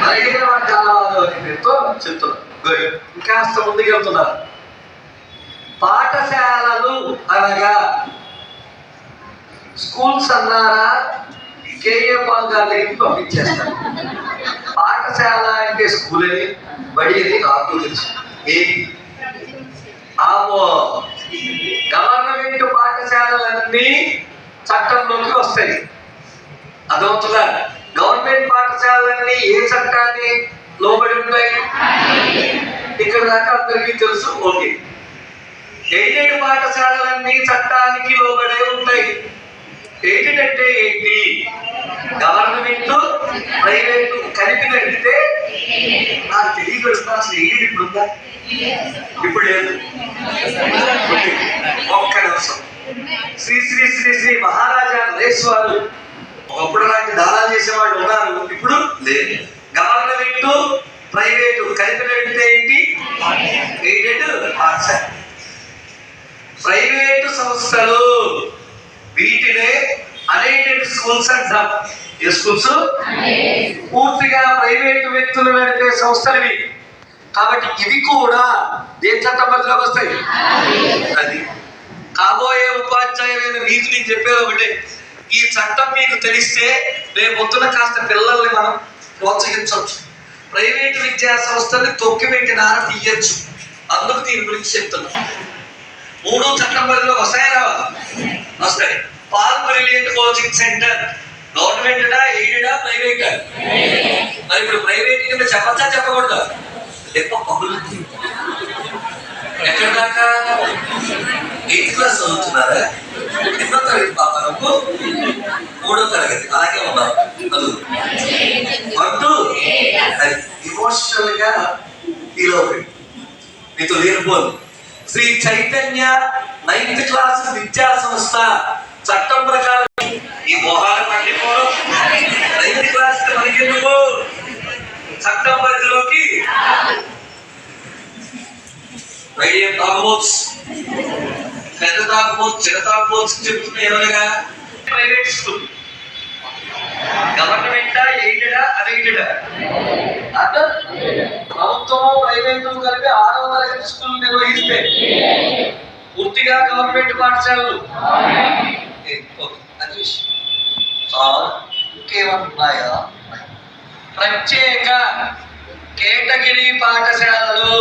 బలహీన వర్గాల వారు అనే పేరుతో చెప్తున్నారు. గుడ్. ఇంకాస్త ముందుకు వెళ్తున్నారు. పాఠశాలలు అనగా స్కూల్స్ అన్నారా కేఏ పాల్ గారి దగ్గరికి పంపించేస్తారు. పాఠశాల అంటే స్కూల్ అని, బడి అని నాకు తెలుసు. ఆమో గవర్నమెంట్ పాఠశాలలన్నీ చట్టంలోకి వస్తాయి. అదవుతుందా? గవర్నమెంట్ పాఠశాలలన్నీ ఏ చట్టాన్ని లోబడి ఉంటాయి? ఇక్కడ దాకా అందరికీ తెలుసు. ఓకే. ఎయిడెడ్ పాఠశాలలన్నీ చట్టానికి లోబడే ఉంటాయి. ఎయిడెడ్ అంటే ఏంటి? గవర్నమెంట్ ప్రైవేటు కలిపి నడిపితే. నాకు తెలియదు అసలు ఎయిడెడ్ ఇప్పుడు ఉందా? ఇప్పుడు లేదు. ఒక్క నిమిషం. శ్రీ శ్రీ శ్రీ శ్రీ మహారాజా నరేష్ వారు ఒకప్పుడు నాకు దానాలు చేసేవాళ్ళు ఉన్నారు, ఇప్పుడు లేదు. గవర్నమెంట్ ప్రైవేటు కలిపి నడిపితే ఏంటి? ఎయిడెడ్ పాఠశాల. ప్రైవేటు సంస్థలు వీటినే అన్ఎయిడెడ్ స్కూల్స్ అంటాం. ఏ స్కూల్స్? పూర్తిగా ప్రైవేటు వ్యక్తులు నడిపే సంస్థలు ఇవి. కాబట్టి ఇవి కూడా దేని చట్టం పరిధిలోకి వస్తాయి? అది కాబోయే ఉపాధ్యాయులైన మీకు నేను చెప్పేది ఒకటే, ఈ చట్టం మీకు తెలిస్తే రేపొద్దున కాస్త పిల్లల్ని మనం ప్రోత్సహించవచ్చు. ప్రైవేటు విద్యా సంస్థల్ని తొక్కిపెట్టినార తీయచ్చు. అందుకు దీని గురించి చెప్తున్నా. 3 చట్టం పరిధిలోకి వస్తాయి రావా? వస్తాయి. పాల్ బ్రిలియంట్ కోచింగ్ సెంటర్ గవర్నమెంటా, ఎయిడెడా, ప్రైవేటా? మరి ఇప్పుడు ప్రైవేట్ కింద చెప్పచ్చా చెప్పకూడదా? ఎక్కడ దాకా? 8th క్లాస్ చదువుతున్నారా? ఎన్నో తరగతి పాప నువ్వు? 3వ తరగతి. అలాగే ఉన్నావు. అంటూ అది ఇమోషనల్ గా ఫీల్ అవుతుంది. మీతో లేనిపోదు. శ్రీ చైతన్య 9th క్లాస్ విద్యా సంస్థ చట్టం ప్రకారం ఈ మోహాల పండిపోవడం 9th క్లాస్ మనకెందుకు? చట్టం పరిధిలోకి తాగబోచ్చు, పెద్ద తాగబోచ్చు, చిన్న తాగబోచ్చు చెప్తున్నా. ఎవరుగా? Private school. గవర్నమెంటా, ఎయిడెడా, అన్ఎయిడెడా? అంటే ప్రభుత్వము ప్రైవేటు కలిపి 6వ తరగతి స్కూల్ నిర్వహిస్తే పూర్తిగా గవర్నమెంట్ పాఠశాలలు. ఇంకేమన్నాయా? ప్రత్యేక కేటగిరీ పాఠశాలలు.